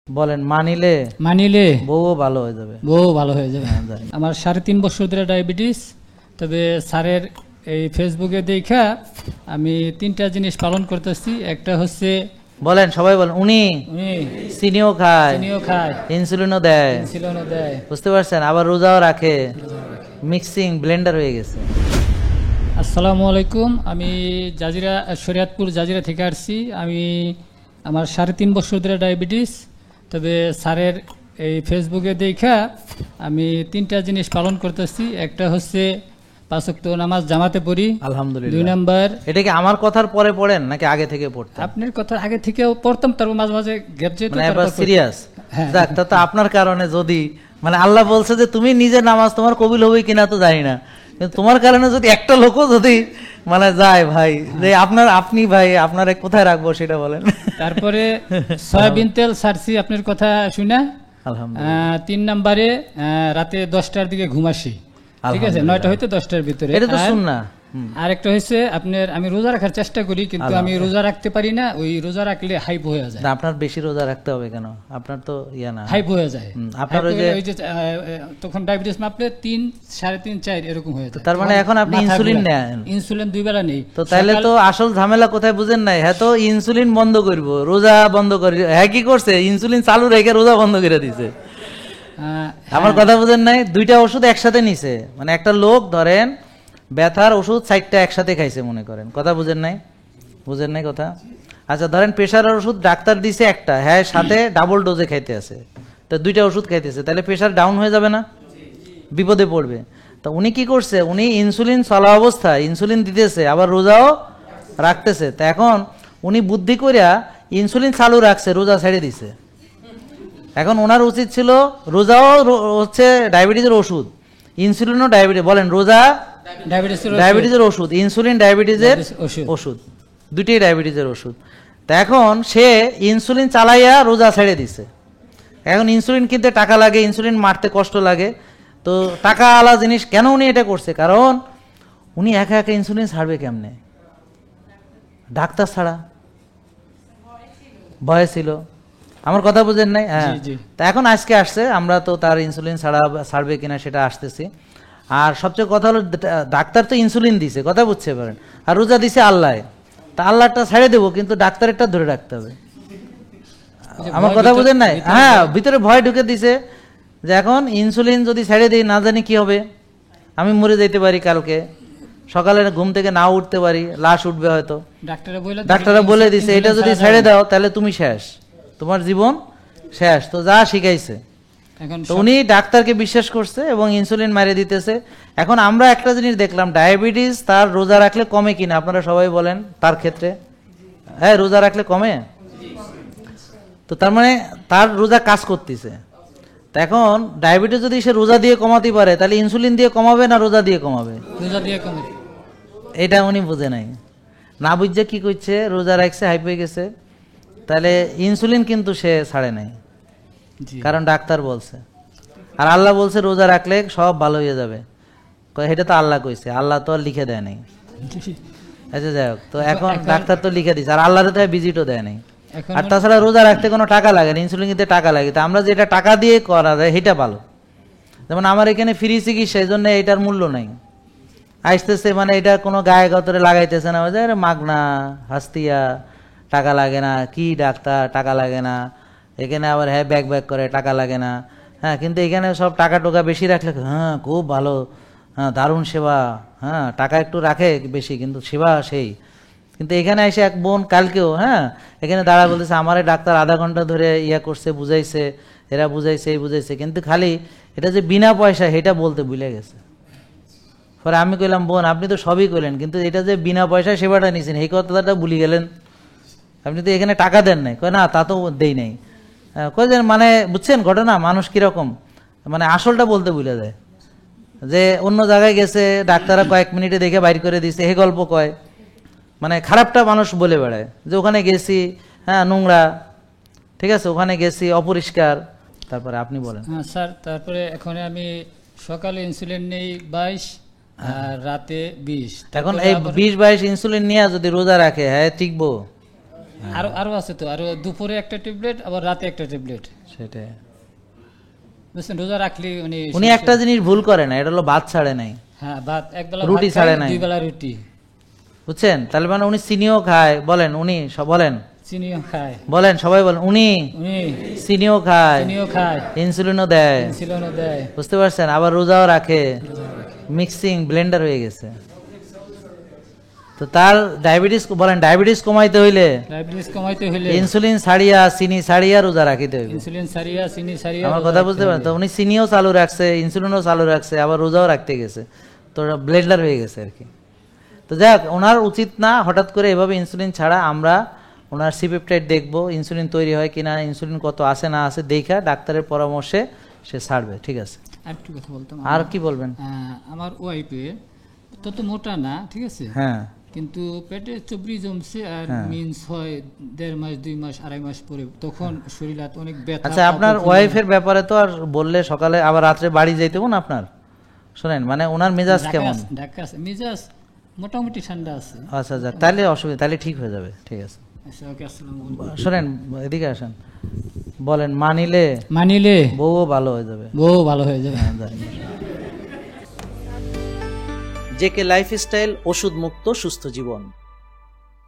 বলেন মানিলে মানিলে বউও ভালো হয়ে যাবে। বউ ভালো হয়ে যাবে। আমার 3.5 বছর ধরে ডায়াবেটিস। তবে স্যারের এই ফেসবুকে দেখা আমি 3টা জিনিস পালন করতেছি। একটা হচ্ছে বলেন সবাই বলেন উনি চিনিও খায়, ইনসুলিনও দেয়, বুঝতে পারছেন, আবার রোজাও রাখে, মিক্সিং ব্লেন্ডার হয়ে গেছে। আসসালামু আলাইকুম, আমি জাজিরা শরিয়াতপুর জাজিরা থেকে আসছি। আমার 3.5 বছর ধরে ডায়াবেটিস। তবে স্যারের এই ফেসবুকে দেখা আমি 3টা জিনিস পালন করতেছি। একটা হচ্ছে 5 ওয়াক্ত নামাজ জামাতে পড়ি, আলহামদুলিল্লাহ। 2 নাম্বার, এটা কি আমার কথার পরে পড়েন নাকি আগে থেকে পড়তেন? আপনার কথা আগে থেকেও পড়তাম, তারপর মাঝে মাঝে গ্যাপ যেত, মানে এবার সিরিয়াস। যাক, তা তো আপনার কারণে যদি মানে আল্লাহ বলছে যে তুমি নিজের নামাজ তোমার কবুল হবে কিনা তো জানি না, কিন্তু তোমার কারণে যদি একটা লোকও যদি মানে যায় ভাই, যে আপনি ভাই আপনারে কোথায় রাখবো সেটা বলেন। তারপরে সয়াবিন তেল ছাড়ছি আপনার কথা শুনে, আলহামদুলিল্লাহ। 3 নম্বরে রাতে 10টার দিকে ঘুম আসি, ঠিক আছে, 9টা হইতে 10টার ভিতরে, এটা তো সুন্নাহ। আর একটা হচ্ছে আপনার আমি রোজা রাখার চেষ্টা করি, কিন্তু আমি রোজা রাখতে পারি না। ওই রোজা রাখলে হাইপ হয়ে যায়। আপনার বেশি রোজা রাখতে হবে কেন? আপনার তো ইয়া না, হাইপ হয়ে যায়। আপনার ওই যে তখন ডায়াবেটিস মাপলে 3, 3.5, 4 এরকম হয়ে যায়। তার মানে এখন আপনি ইনসুলিন নেন? ইনসুলিন 2 বেলা নেই। তো তাহলে তো আসল ঝামেলা কোথায় বুঝেন নাই? হ্যাঁ, তো ইনসুলিন বন্ধ করব, রোজা বন্ধ করি, হ্যাঁ কি করছে, ইনসুলিন চালু রেখে রোজা বন্ধ করে দিছে। আমার কথা বুঝেন নাই? 2টা ওষুধ একসাথে নিছে। মানে একটা লোক ধরেন ব্যথার ওষুধ 4টা একসাথে খাইছে মনে করেন, কথা বুঝেন নাই? বুঝেন নাই কথা? আচ্ছা, ধরেন প্রেশারের ওষুধ ডাক্তার দিছে একটা, হ্যাঁ সাথে ডাবল ডোজে খাইতে আছে, তো 2টা ওষুধ খাইতেছে, তাহলে প্রেশার ডাউন হয়ে যাবে না? বিপদে পড়বে। তো উনি কি করছে, উনি ইনসুলিন চলা অবস্থায় ইনসুলিন দিতেছে, আবার রোজাও রাখতেছে। তো এখন উনি বুদ্ধি করিয়া ইনসুলিন চালু রাখছে, রোজা ছেড়ে দিছে। এখন ওনার উচিত ছিল, রোজাও হচ্ছে ডায়াবেটিসের ওষুধ, ইনসুলিনও ডায়াবেটিস, বলেন রোজা ডায়াবেটিসের ওষুধ, ইনসুলিন ডায়াবেটিসের ওষুধ, 2টোই ডায়াবেটিসের ওষুধ। তা এখন সে ইনসুলিন চালাইয়া রোজা ছেড়ে দিছে। এখন ইনসুলিন কিনতে টাকা লাগে, ইনসুলিন মারতে কষ্ট লাগে, তো টাকা আলা জিনিস কেন উনি এটা করছে? কারণ উনি একা একা ইনসুলিন ছাড়বে কেমনে, ডাক্তার ছাড়া, ভয় ছিল। আমার কথা বুঝেন নাই? হ্যাঁ। তা এখন আজকে আসছে, আমরা তো তার ইনসুলিন ছাড়বে কিনা সেটা আসতেছি। আর সবচেয়ে কথা হলো, ডাক্তার তো ইনসুলিন দিছে, কথা বুঝতে পারেন, আর রোজা দিছে আল্লাহ, তা আল্লাহটা ছেড়ে দেবো, কিন্তু ডাক্তারেরটা ধরে রাখতে হবে। আমার কথা বুঝেন নাই? হ্যাঁ, ভিতরে ভয় ঢুকে দিছে যে এখন ইনসুলিন যদি ছেড়ে দিই না জানি কি হবে, আমি মরে যেতে পারি, কালকে সকালে ঘুম থেকে না উঠতে পারি, লাশ উঠবে হয়তো। ডাক্তাররা বলে দিছে এটা যদি ছেড়ে দাও তাহলে তুমি শেষ, তোমার জীবন শেষ। তো যা শিখাইছে, তো উনি ডাক্তারকে বিশ্বাস করছে এবং ইনসুলিন মারে দিতেছে। এখন আমরা একটা জিনিস দেখলাম, ডায়াবেটিস তার রোজা রাখলে কমে কিনা আপনারা সবাই বলেন তার ক্ষেত্রে? হ্যাঁ, রোজা রাখলে কমে। তো তার মানে তার রোজা কাজ করতেছে। তা এখন ডায়াবেটিস যদি সে রোজা দিয়ে কমাতে পারে, তাহলে ইনসুলিন দিয়ে কমাবে না রোজা দিয়ে কমাবে? রোজা দিয়ে কমাবে। এটা উনি বুঝে নাই, না বুঝছে কি করছে, রোজা রাখছে, হাইপ হয়ে গেছে। তাহলে ইনসুলিন কিন্তু সে ছাড়ে নাই, কারণ ডাক্তার বলছে, আর আল্লাহ বলছে রোজা রাখলে সব ভালো হয়ে যাবে। এটা তো আল্লাহ কইছে, আল্লাহ তো আর লিখে দেয় নাই। আচ্ছা যাই হোক, তো এখন ডাক্তার তো লিখে দিচ্ছে, আর আল্লাহর তো ভিজিটও দেয় নাই। আর তাছাড়া রোজা রাখতে কোনো টাকা লাগে না, ইনসুলিন কিনতে টাকা লাগে। তা আমরা যেটা টাকা দিয়ে করা যায় সেটা ভালো। যেমন আমার এখানে ফ্রি চিকিৎসা, এই জন্য এটার মূল্য নাই, আসতেছে, মানে এটা কোনো গায়ে গতরে লাগাইতেছে না, মাগনা হাস্তিয়া, টাকা লাগে না, কি ডাক্তার, টাকা লাগে না। এখানে আবার হ্যাঁ ব্যাক করে, টাকা লাগে না। হ্যাঁ, কিন্তু এখানে সব টাকা টোকা বেশি রাখলে হ্যাঁ খুব ভালো, হ্যাঁ দারুণ সেবা, হ্যাঁ টাকা একটু রাখে বেশি কিন্তু সেবা সেই। কিন্তু এখানে এসে এক বোন কালকেও হ্যাঁ এখানে দাঁড়া বলতেছে, আমারে ডাক্তার আধা ঘন্টা ধরে ইয়া করছে, বুঝাইছে, এরা বুঝাইছে, এই বুঝাইছে, কিন্তু খালি এটা যে বিনা পয়সা সেটা বলতে ভুলে গেছে। পরে আমি কইলাম, বোন আপনি তো সবই করলেন, কিন্তু এটা যে বিনা পয়সায় সেবাটা নিয়েছেন এই কথাটা ভুলে গেলেন, আপনি তো এখানে টাকা দেন নাই। কয় না, তা তো দেই নাই। কয় যে মানে বুঝছেন ঘটনা, মানুষ কিরকম, মানে আসলটা বলতে ভুলে যায়। যে অন্য জায়গায় গেছে, ডাক্তাররা কয়েক মিনিটে দেখে বাইর করে দিছে, হে গল্প কয়, মানে খারাপটা মানুষ বলে বেড়ায় যে ওখানে গেছি, হ্যাঁ নোংরা, ঠিক আছে, ওখানে গেছি অপরিষ্কার। তারপরে আপনি বলেন। হ্যাঁ স্যার, তারপরে এখন আমি সকালে ইনসুলিন নেই 22 আর রাতে 20। এখন এই 20-22 ইনসুলিন নিয়ে যদি রোজা রাখে, হ্যাঁ টিকবো? আরো আরো আছে তো, আরো দুপুরে একটা ট্যাবলেট, আবার রাতে একটা ট্যাবলেট। সেটাই। বুঝছেন, রোজা রাখলে উনি একটা জিনিস ভুল করে না, এটা হলো ভাত ছাড়ে নাই। হ্যাঁ, ভাত একবেলা, রুটি ছাড়ে নাই, 2 বেলা রুটি। বুঝছেন? তাহলে মানে উনি চিনিও খায়, বলেন উনি সব বলেন, চিনিও খায়, বলেন সবাই বলেন, উনি উনি চিনিও খায়, চিনিও খায়, ইনসুলিনও দেয়, ইনসুলিনও দেয়। বুঝতে পারছেন? আবার রোজাও রাখে, মিক্সিং ব্লেন্ডার হয়ে গেছে। তো তার ডায়াবেটিস, বলেন ডায়াবেটিস কমাইতে হইলে, ডায়াবেটিস কমাইতে হইলে ইনসুলিন ছাড়িয়া চিনি ছাড়িয়া রোজা রাখিতে হইবে। ইনসুলিন সারিয়া, চিনি সারিয়া। আমার কথা বুঝতে পারেন? তো উনি চিনিও চালু রাখছে, ইনসুলিনও চালু রাখছে, আবার রোজাও রাখতে গেছে, তো ব্লেন্ডার হয়ে গেছে আর কি। তো যাক, ওনার উচিত না হঠাৎ করে এভাবে ইনসুলিন ছাড়া। আমরা ওনার সিপেপটাইড দেখবো, ইনসুলিন তৈরি হয় কিনা, ইনসুলিন কত আছে না আছে দেখা ডাক্তারের পরামর্শে সে ছাড়বে। ঠিক আছে, আরেকটু কথা বলতাম। আর কি বলবেন? আমার ওয়াইফের তত মোটা না, ঠিক আছে, হ্যাঁ, কিন্তু পেটে চবরি জমছে আর মিন্স হয় 1.5 মাস 2 মাস 2.5 মাস পরে, তখন শরীর হাত অনেক ব্যথা। আচ্ছা, আপনার ওয়াইফের ব্যাপারে তো আর বললে সকালে আবার রাত্রে বাড়ি যাইতে না আপনার। শোনেন, মানে ওনার মেজাজ কেমন? ঢাকা আছে মেজাজ মোটামুটি ঠান্ডা আছে। আচ্ছা আচ্ছা, তাহলে অসুবিধা, তাহলে ঠিক হয়ে যাবে। ঠিক আছে, আচ্ছা, ওকে, আসসালামু আলাইকুম। শোনেন এদিকে আসেন, বলেন মানিলে বউও ভালো হয়ে যাবে। বউ ভালো হয়ে যাবে। জেকে লাইফস্টাইল, ওষুধ মুক্ত সুস্থ জীবন।